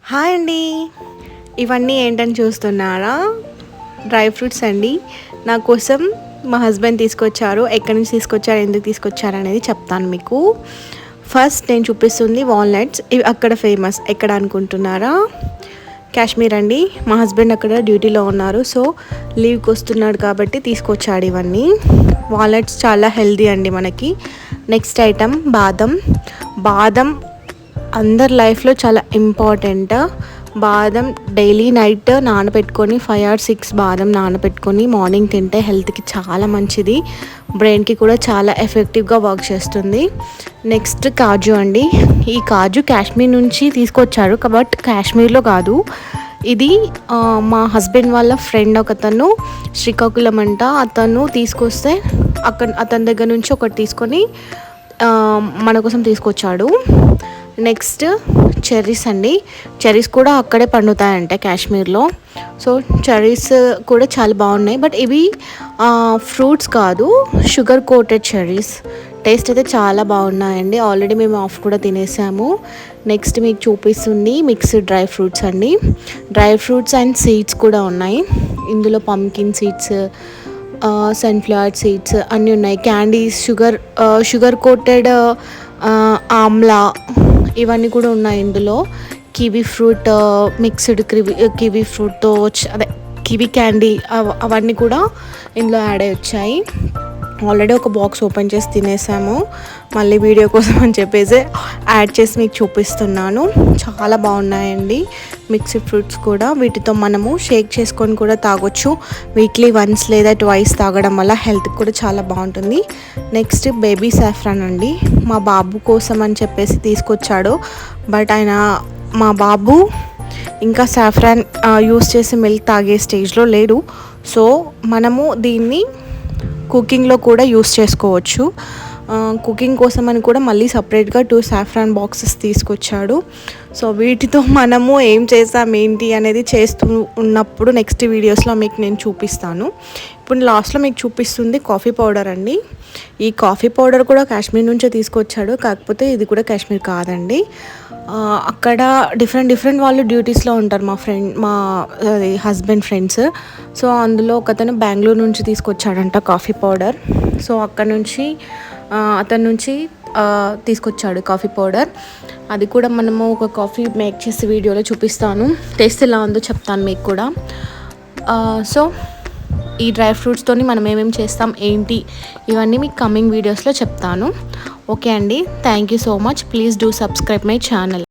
Hi అండి. ఇవన్నీ ఏంటని చూస్తున్నారా? డ్రై ఫ్రూట్స్ అండి. నా కోసం మా హస్బెండ్ తీసుకొచ్చారు. ఎక్కడి నుంచి తీసుకొచ్చారు, ఎందుకు తీసుకొచ్చారు అనేది చెప్తాను మీకు. ఫస్ట్ నేను చూపిస్తుంది వాల్నట్స్. ఇవి అక్కడ ఫేమస్. ఎక్కడ అనుకుంటున్నారా? కాశ్మీర్ అండి. మా హస్బెండ్ అక్కడ డ్యూటీలో ఉన్నారు, సో లీవ్కి వస్తున్నాడు కాబట్టి తీసుకొచ్చాడు ఇవన్నీ. వాల్నట్స్ చాలా హెల్దీ అండి మనకి. నెక్స్ట్ ఐటమ్ బాదం అందరి లైఫ్లో చాలా ఇంపార్టెంట్. బాదం డైలీ నైట్ నానబెట్టుకొని 5 or 6 బాదం నానబెట్టుకొని మార్నింగ్ తింటే హెల్త్కి చాలా మంచిది. బ్రెయిన్కి కూడా చాలా ఎఫెక్టివ్గా వర్క్ చేస్తుంది. నెక్స్ట్ కాజు అండి. ఈ కాజు కాశ్మీర్ నుంచి తీసుకొచ్చారు, బట్ కాశ్మీర్లో కాదు. ఇది మా హస్బెండ్ వాళ్ళ ఫ్రెండ్ ఒకతను శ్రీకాకుళం అంట, అతను తీసుకొస్తే అతని దగ్గర నుంచి ఒకటి తీసుకొని మన కోసం తీసుకొచ్చాడు. నెక్స్ట్ చెర్రీస్ అండి. చెర్రీస్ కూడా అక్కడే పండుతాయంటే కాశ్మీర్లో. సో చెర్రీస్ కూడా చాలా బాగున్నాయి, బట్ ఇవి ఫ్రూట్స్ కాదు, షుగర్ కోటెడ్ చెర్రీస్. టేస్ట్ అయితే చాలా బాగున్నాయండి. ఆల్రెడీ మేము ఆఫ్ కూడా తినేసాము. నెక్స్ట్ మీకు చూపిస్తుంది మిక్స్డ్ డ్రై ఫ్రూట్స్ అండి. డ్రై ఫ్రూట్స్ అండ్ సీడ్స్ కూడా ఉన్నాయి ఇందులో. పంకిన్ సీడ్స్, సన్ఫ్లవర్ సీడ్స్ అన్నీ ఉన్నాయి. క్యాండీస్, షుగర్ కోటెడ్ ఆమ్లా ఇవన్నీ కూడా ఉన్నాయి ఇందులో. కివీ ఫ్రూట్, మిక్స్డ్ కివీ ఫ్రూట్తో అదే కివీ క్యాండీ అవన్నీ కూడా ఇందులో యాడ్ అయ్యి వచ్చాయి. ఆల్రెడీ ఒక బాక్స్ ఓపెన్ చేసి తినేసాము. మళ్ళీ వీడియో కోసం అని చెప్పేసి యాడ్ చేసి మీకు చూపిస్తున్నాను. చాలా బాగున్నాయండి మిక్స్డ్ ఫ్రూట్స్ కూడా. వీటితో మనము షేక్ చేసుకొని కూడా తాగొచ్చు. వీక్లీ వన్స్ లేదా ట్వైస్ తాగడం వల్ల హెల్త్కి కూడా చాలా బాగుంటుంది. నెక్స్ట్ బేబీ సాఫ్రాన్ అండి. మా బాబు కోసం అని చెప్పేసి తీసుకొచ్చాడు, బట్ మా బాబు ఇంకా సాఫ్రాన్ యూస్ చేసి మిల్క్ తాగే స్టేజ్లో లేడు. సో మనము దీన్ని కుకింగ్లో కూడా యూస్ చేసుకోవచ్చు. కుకింగ్ కోసం అని కూడా మళ్ళీ సపరేట్గా 2 సాఫ్రాన్ బాక్సెస్ తీసుకొచ్చాడు. సో వీటితో మనము ఏం చేసాం ఏంటి అనేది చేస్తూ ఉన్నప్పుడు నెక్స్ట్ వీడియోస్లో మీకు నేను చూపిస్తాను. ఇప్పుడు లాస్ట్లో మీకు చూపిస్తుంది కాఫీ పౌడర్ అండి. ఈ కాఫీ పౌడర్ కూడా కాశ్మీర్ నుంచే తీసుకొచ్చాడు, కాకపోతే ఇది కూడా కాశ్మీర్ కాదండి. అక్కడ డిఫరెంట్ వాళ్ళు డ్యూటీస్లో ఉంటారు. మా హస్బెండ్ ఫ్రెండ్స్. సో అందులో ఒకతను బెంగళూరు నుంచి తీసుకొచ్చాడంట కాఫీ పౌడర్. సో అక్కడ నుంచి అతని నుంచి తీసుకొచ్చాడు కాఫీ పౌడర్. అది కూడా మనము ఒక కాఫీ మేక్ చేసి వీడియోలో చూపిస్తాను. టేస్ట్ ఎలా ఉందో చెప్తాను మీకు కూడా. సో ఈ డ్రై ఫ్రూట్స్తోని మనం ఏమేమి చేస్తాం ఏంటి ఇవన్నీ మీకు కమింగ్ వీడియోస్లో చెప్తాను. ఓకే అండి, thank you so much. Please do subscribe my channel.